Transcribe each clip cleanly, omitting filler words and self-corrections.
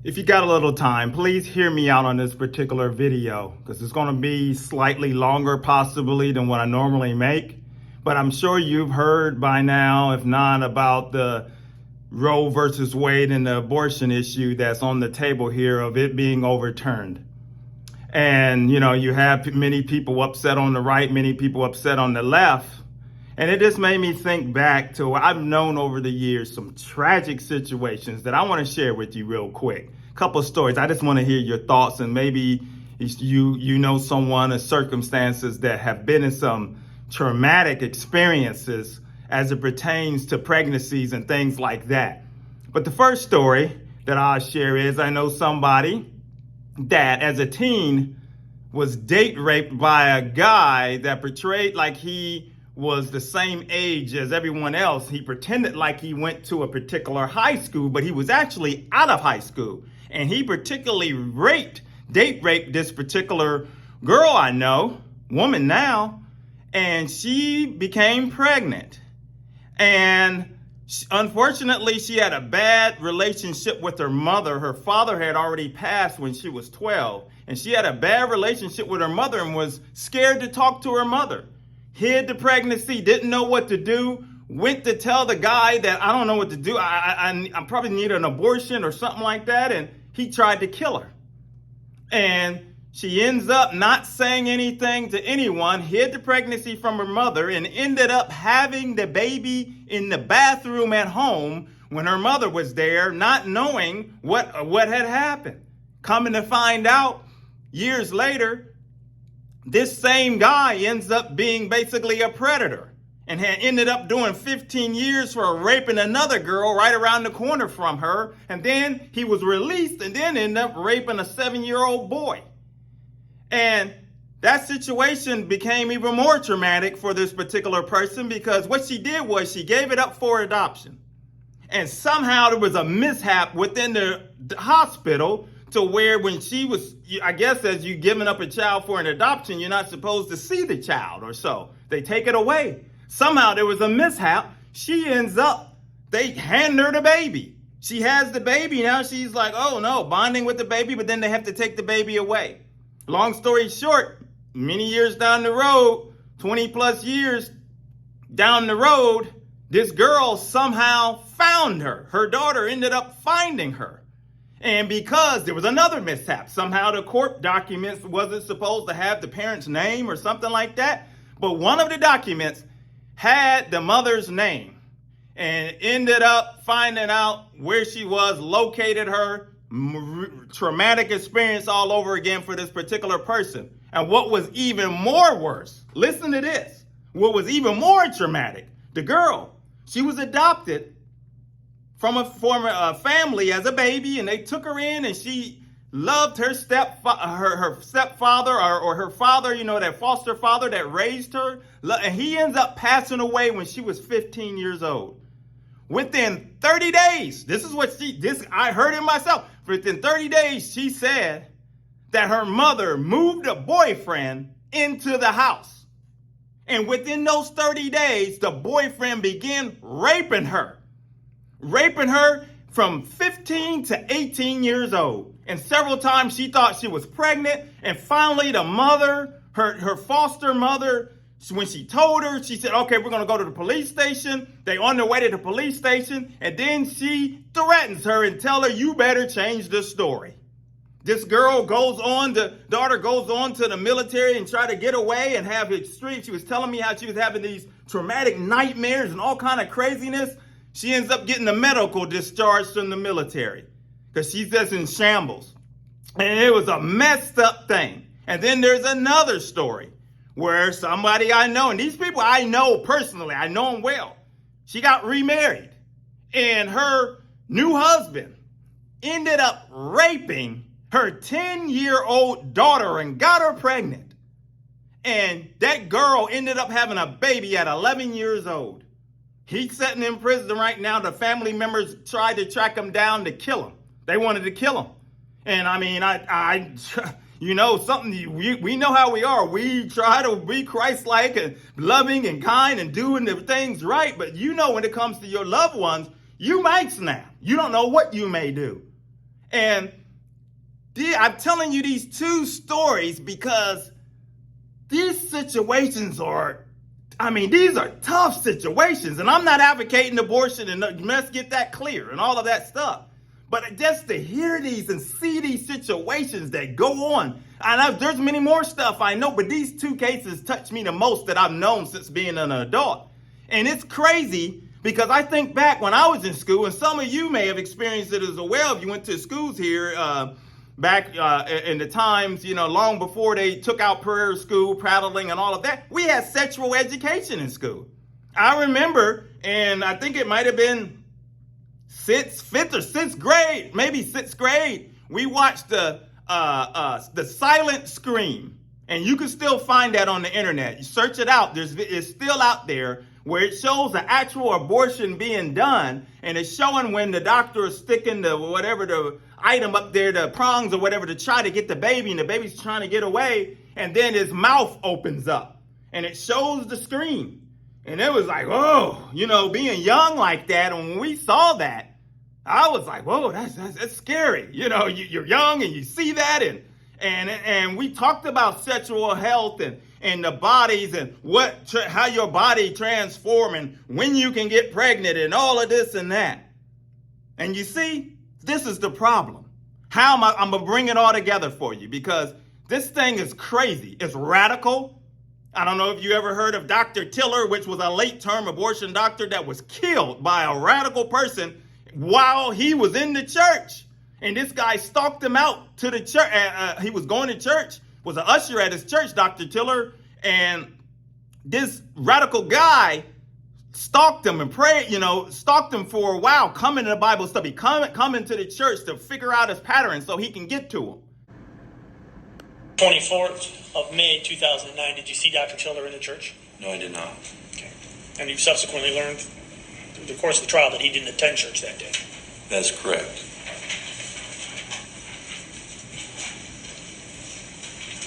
If you got a little time, please hear me out on this particular video because it's going to be slightly longer possibly than what I normally make. But I'm sure you've heard by now, if not, about the Roe versus Wade and the abortion issue that's on the table here of it being overturned. And, you have many people upset on the right, many people upset on the left. And it just made me think back to what I've known over the years, some tragic situations that I want to share with you real quick. A couple of stories. I just want to hear your thoughts, and maybe you know someone or circumstances that have been in some traumatic experiences as it pertains to pregnancies and things like that. But the first story that I'll share is I know somebody that as a teen was date raped by a guy that portrayed like he was the same age as everyone else. He pretended like he went to a particular high school, but he was actually out of high school. And he particularly date raped this particular girl I know, woman now, and she became pregnant. And unfortunately, she had a bad relationship with her mother. Her father had already passed when she was 12, and she had a bad relationship with her mother and was scared to talk to her mother. Hid the pregnancy, didn't know what to do, went to tell the guy that I don't know what to do. I probably need an abortion or something like that. And he tried to kill her. And she ends up not saying anything to anyone, hid the pregnancy from her mother, and ended up having the baby in the bathroom at home when her mother was there, not knowing what had happened. Coming to find out years later, this same guy ends up being basically a predator and had ended up doing 15 years for raping another girl right around the corner from her. And then he was released and then ended up raping a 7-year-old boy. And that situation became even more traumatic for this particular person because what she did was she gave it up for adoption. And somehow there was a mishap within the hospital to where when she was, I guess, as you giving up a child for an adoption, you're not supposed to see the child or so. They take it away. Somehow there was a mishap. She ends up, they hand her the baby. She has the baby. Now she's like, oh no, bonding with the baby, but then they have to take the baby away. Long story short, many years down the road, 20 plus years down the road, this girl somehow found her. Her daughter ended up finding her. And because there was another mishap, somehow the court documents wasn't supposed to have the parent's name or something like that. But one of the documents had the mother's name and ended up finding out where she was, located her. Traumatic experience all over again for this particular person. And what was even more worse, listen to this. What was even more traumatic, the girl, she was adopted from a former family as a baby, and they took her in, and she loved her stepfather or her father, that foster father that raised her. And he ends up passing away when she was 15 years old. Within 30 days, I heard it myself. Within 30 days, she said that her mother moved a boyfriend into the house. And within those 30 days, the boyfriend began raping her from 15 to 18 years old. And several times she thought she was pregnant. And finally, the mother, her foster mother, when she told her, she said, okay, we're going to go to the police station. They on their way to the police station. And then she threatens her and tell her, you better change the story. This daughter goes on to the military and try to get away and have extreme. She was telling me how she was having these traumatic nightmares and all kind of craziness. She ends up getting a medical discharge from the military because she's just in shambles. And it was a messed up thing. And then there's another story where somebody I know, and these people I know personally, I know them well. She got remarried, and her new husband ended up raping her 10-year-old daughter and got her pregnant. And that girl ended up having a baby at 11 years old. He's sitting in prison right now. The family members tried to track him down to kill him. They wanted to kill him. And I mean, we know how we are. We try to be Christ-like and loving and kind and doing the things right. But when it comes to your loved ones, you might snap. You don't know what you may do. And I'm telling you these two stories because these situations these are tough situations. And I'm not advocating abortion, and let's get that clear and all of that stuff. But just to hear these and see these situations that go on, and there's many more stuff I know, but these two cases touch me the most that I've known since being an adult. And it's crazy because I think back when I was in school, and some of you may have experienced it as well if you went to schools here back in the times, long before they took out prayer school, prattling and all of that. We had sexual education in school. I remember, and I think it might have been fifth or sixth grade, maybe sixth grade, we watched the silent scream. And you can still find that on the internet. You search it out. It's still out there where it shows the actual abortion being done. And it's showing when the doctor is sticking the item up there, the prongs or whatever, to try to get the baby. And the baby's trying to get away. And then his mouth opens up. And it shows the scream. And it was like, oh, being young like that. And when we saw that, I was like, whoa, that's scary. You're young and you see that. And we talked about sexual health and the bodies and how your body transforms and when you can get pregnant and all of this and that. And you see, this is the problem. I'm going to bring it all together for you because this thing is crazy. It's radical. I don't know if you ever heard of Dr. Tiller, which was a late-term abortion doctor that was killed by a radical person while he was in the church. And this guy stalked him out to the church. He was going to church, was an usher at his church, Dr. Tiller. And this radical guy stalked him and prayed, stalked him for a while, coming to the Bible study, coming to the church to figure out his pattern so he can get to him. 24th of May 2009, did you see Dr. Tiller in the church? No, I did not. Okay. And you subsequently learned through the course of the trial that he didn't attend church that day? That's correct.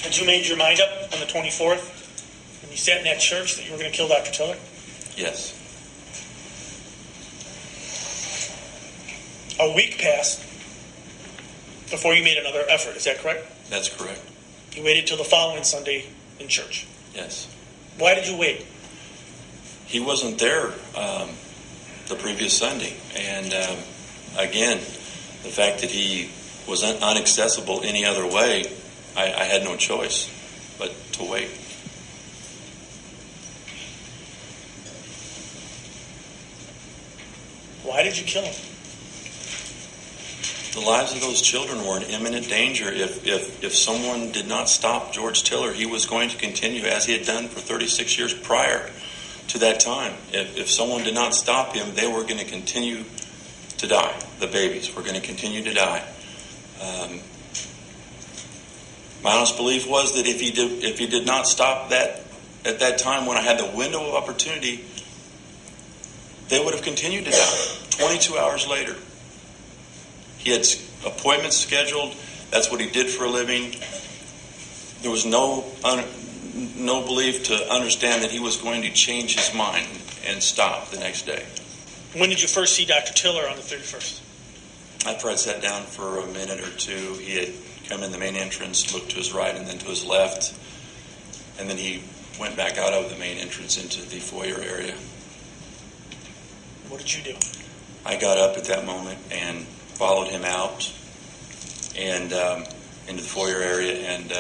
Had you made your mind up on the 24th when you sat in that church that you were going to kill Dr. Tiller? Yes. A week passed before you made another effort, is that correct? That's correct. You waited till the following Sunday in church. Yes. Why did you wait? He wasn't there the previous Sunday. And again, the fact that he was inaccessible any other way, I had no choice but to wait. Why did you kill him? The lives of those children were in imminent danger. If someone did not stop George Tiller, he was going to continue as he had done for 36 years prior to that time. If someone did not stop him, they were going to continue to die. The babies were going to continue to die. My honest belief was that if he did not stop that at that time when I had the window of opportunity, they would have continued to die 22 hours later. He had appointments scheduled. That's what he did for a living. There was no belief to understand that he was going to change his mind and stop the next day. When did you first see Dr. Tiller on the 31st? After I'd sat down for a minute or two, he had come in the main entrance, looked to his right and then to his left, and then he went back out of the main entrance into the foyer area. What did you do? I got up at that moment and followed him out and into the foyer area, and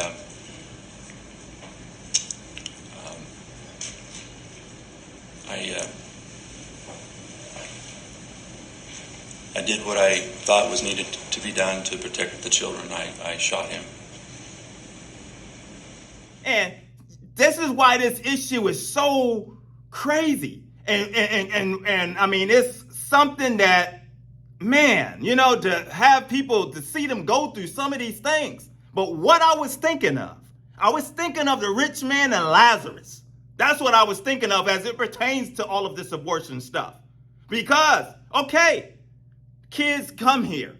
I did what I thought was needed to be done to protect the children. I shot him. And this is why this issue is so crazy. And I mean, it's something that, man, to have people, to see them go through some of these things. But what I was thinking of the rich man and Lazarus. That's what I was thinking of as it pertains to all of this abortion stuff. Because, okay, kids come here.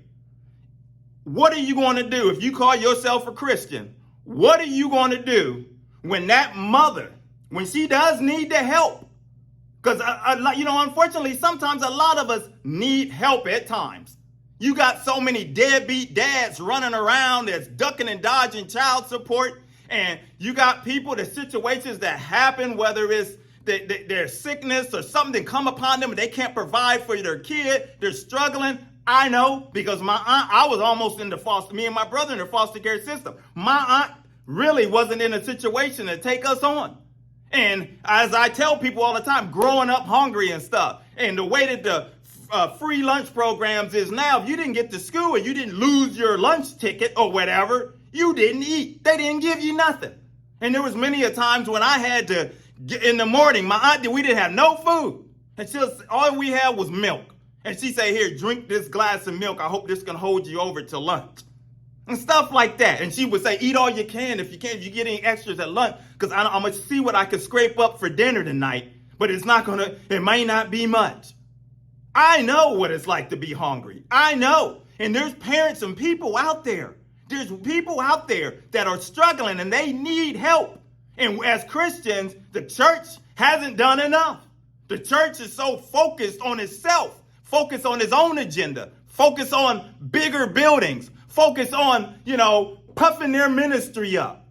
What are you going to do if you call yourself a Christian? What are you going to do when that mother, when she does need the help? Because, unfortunately, sometimes a lot of us need help at times. You got so many deadbeat dads running around that's ducking and dodging child support. And you got people, the situations that happen, whether it's their sickness or something come upon them and they can't provide for their kid. They're struggling. I know, because my aunt, I was almost in the foster, me and my brother in the foster care system. My aunt really wasn't in a situation to take us on. And as I tell people all the time, growing up hungry and stuff, and the way that the free lunch programs is now, if you didn't get to school and you didn't lose your lunch ticket or whatever, you didn't eat. They didn't give you nothing. And there was many a times when I had to get in the morning, my aunt, we didn't have no food. And all we had was milk. And she say, here, drink this glass of milk. I hope this can hold you over to lunch. And stuff like that. And she would say, eat all you can if you can. If you get any extras at lunch, because I'm going to see what I can scrape up for dinner tonight. But it may not be much. I know what it's like to be hungry. I know. And there's parents and people out there. There's people out there that are struggling and they need help. And as Christians, the church hasn't done enough. The church is so focused on itself, focused on its own agenda, focused on bigger buildings, focused on, puffing their ministry up,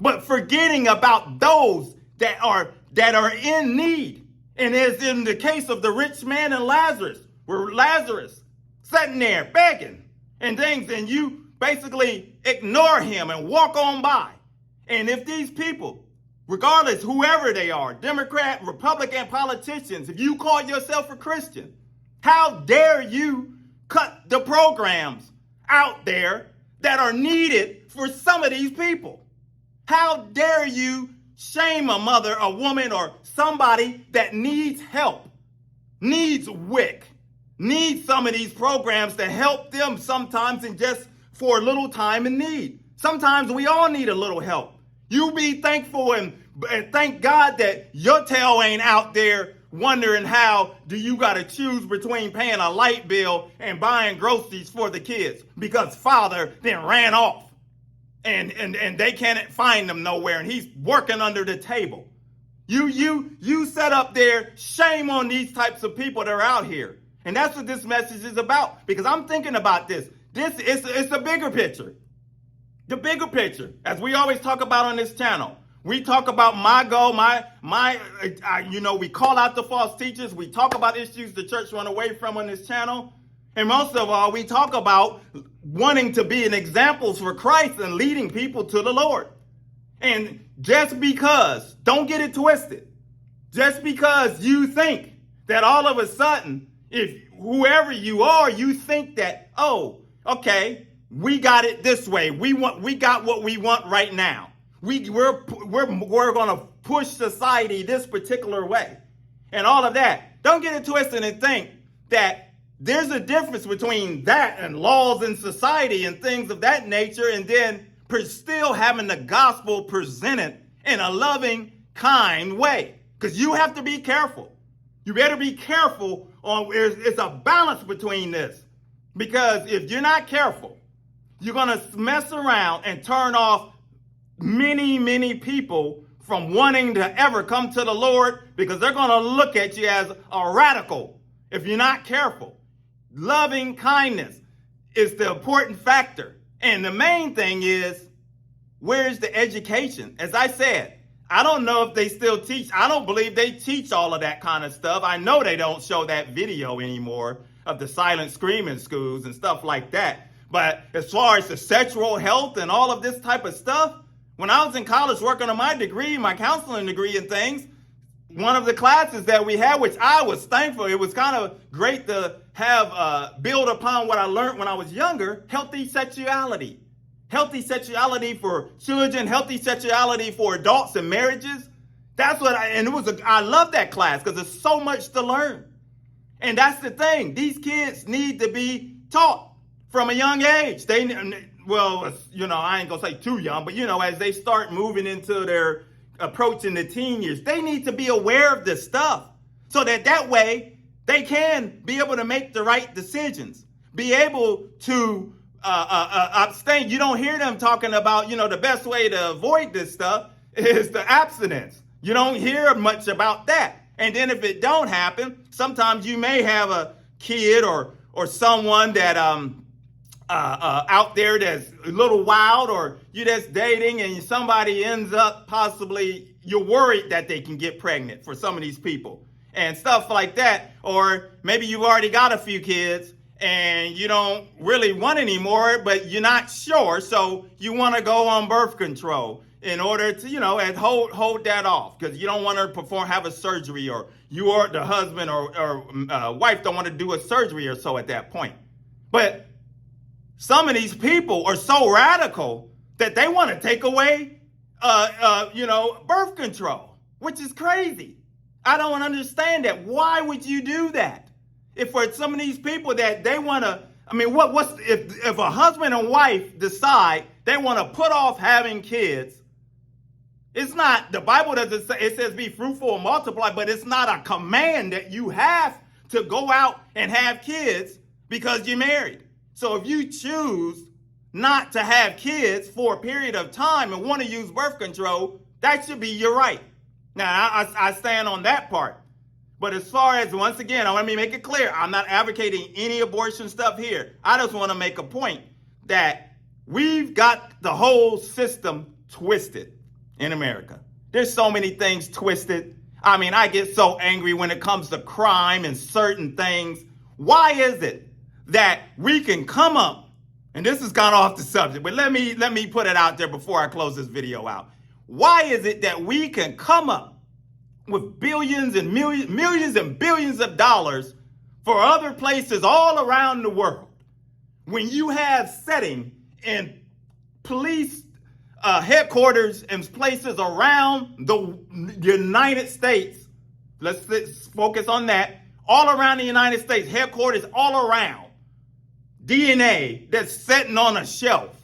but forgetting about those that are in need. And as in the case of the rich man and Lazarus, where Lazarus sitting there begging and things, and you basically ignore him and walk on by. And if these people, regardless, whoever they are, Democrat, Republican politicians, if you call yourself a Christian, how dare you cut the programs out there that are needed for some of these people? How dare you shame a mother, a woman, or somebody that needs help, needs WIC, needs some of these programs to help them sometimes and just for a little time in need. Sometimes we all need a little help. You be thankful and thank God that your tail ain't out there wondering how do you got to choose between paying a light bill and buying groceries for the kids because father then ran off and they can't find them nowhere and he's working under the table. You set up there, shame on these types of people that are out here. And that's what this message is about, because I'm thinking about this. It's a bigger picture. The bigger picture, as we always talk about on this channel. We talk about my goal, we call out the false teachers. We talk about issues the church run away from on this channel. And most of all, we talk about wanting to be an example for Christ and leading people to the Lord. And just because, don't get it twisted, just because you think that all of a sudden, if whoever you are, you think that, oh, okay, we got it this way. We got what we want right now. We're going to push society this particular way and all of that. Don't get it twisted and think that there's a difference between that and laws in society and things of that nature, and then still having the gospel presented in a loving, kind way. Because you have to be careful. You better be careful. It's a balance between this. Because if you're not careful, you're going to mess around and turn off many, many people from wanting to ever come to the Lord, because they're going to look at you as a radical if you're not careful. Loving kindness is the important factor. And the main thing is, where's the education? As I said, I don't know if they still teach. I don't believe they teach all of that kind of stuff. I know they don't show that video anymore of the silent screaming schools and stuff like that. But as far as the sexual health and all of this type of stuff, when I was in college working on my degree, my counseling degree and things, one of the classes that we had, which I was thankful, it was kind of great to have build upon what I learned when I was younger, healthy sexuality. Healthy sexuality for children, healthy sexuality for adults and marriages. That's what I love that class because there's so much to learn. And that's the thing. These kids need to be taught from a young age. I ain't gonna say too young, but as they start moving into their approaching the teen years, they need to be aware of this stuff so that way they can be able to make the right decisions, be able to abstain. You don't hear them talking about, the best way to avoid this stuff is the abstinence. You don't hear much about that. And then if it don't happen, sometimes you may have a kid or or someone that out there that's a little wild, or you're just dating and somebody ends up possibly, you're worried that they can get pregnant for some of these people and stuff like that. Or maybe you've already got a few kids and you don't really want any more, but you're not sure. So you want to go on birth control in order to, and hold that off, because you don't want to have a surgery, or you or the husband or wife don't want to do a surgery or so at that point. But some of these people are so radical that they want to take away, birth control, which is crazy. I don't understand that. Why would you do that? If for some of these people that they want to, if a husband and wife decide they want to put off having kids, it's not, the Bible doesn't say, it says be fruitful and multiply, but it's not a command that you have to go out and have kids because you're married. So if you choose not to have kids for a period of time and want to use birth control, that should be your right. Now, I stand on that part. But as far as, once again, let me make it clear, I'm not advocating any abortion stuff here. I just want to make a point that we've got the whole system twisted in America. There's so many things twisted. I get so angry when it comes to crime and certain things. Why is it that we can come up, and this has gone off the subject, but let me put it out there before I close this video out. Why is it that we can come up with billions and millions and billions of dollars for other places all around the world, when you have setting in police headquarters and places around the United States? Let's focus on that. All around the United States, headquarters all around. DNA that's sitting on a shelf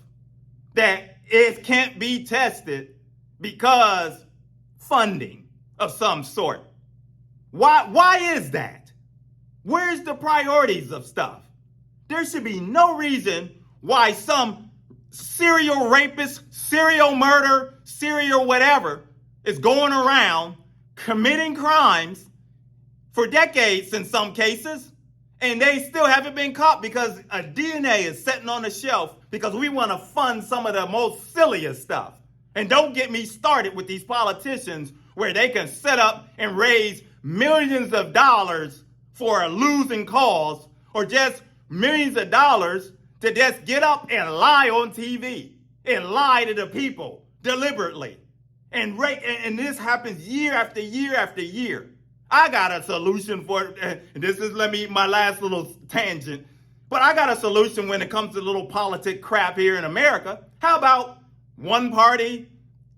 that it can't be tested because funding of some sort. Why is that? Where's the priorities of stuff? There should be no reason why some serial rapist, serial murder, serial whatever is going around committing crimes for decades in some cases, and they still haven't been caught because a DNA is sitting on the shelf because we want to fund some of the most silliest stuff. And don't get me started with these politicians where they can set up and raise millions of dollars for a losing cause, or just millions of dollars to just get up and lie on TV and lie to the people deliberately. And this happens year after year after year. I got a solution for it. This is, my last little tangent. But I got a solution when it comes to little politic crap here in America. How about one party,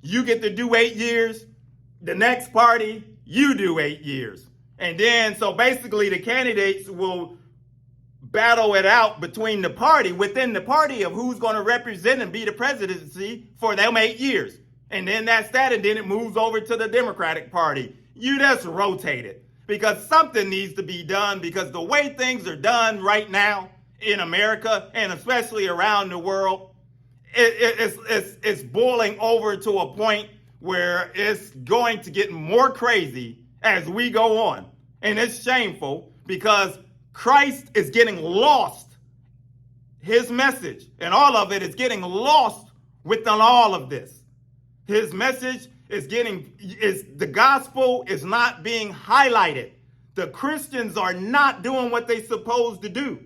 you get to do 8 years. The next party, you do 8 years. And then, so basically the candidates will battle it out between within the party of who's going to represent and be the presidency for them 8 years. And then that's that, and then it moves over to the Democratic Party. You just rotate it, because something needs to be done, because the way things are done right now in America, and especially around the world, it's boiling over to a point where it's going to get more crazy as we go on. And it's shameful, because Christ is getting lost. His message and all of it is getting lost within all of this. His message the gospel is not being highlighted. The Christians are not doing what they're supposed to do.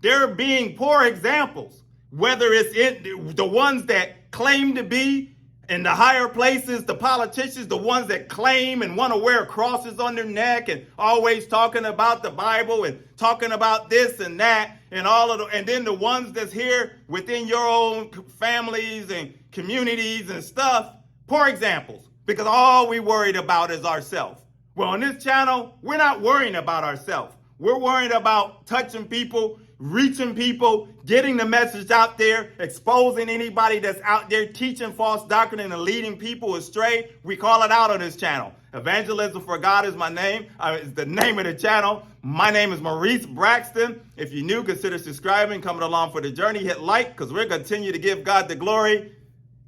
They're being poor examples, whether it's in the ones that claim to be in the higher places, the politicians, the ones that claim and want to wear crosses on their neck and always talking about the Bible and talking about this and that and and then the ones that's here within your own families and communities and stuff, poor examples, because all we worried about is ourselves. Well, on this channel, we're not worrying about ourselves. We're worried about touching people, reaching people, getting the message out there, exposing anybody that's out there teaching false doctrine and leading people astray. We call it out on this channel. Evangelism for God is my name. It's the name of the channel. My name is Maurice Braxton. If you're new, consider subscribing, coming along for the journey. Hit like, because we're going to continue to give God the glory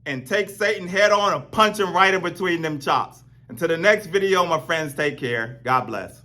and take Satan head on and punch him right in between them chops. Until the next video, my friends, take care. God bless.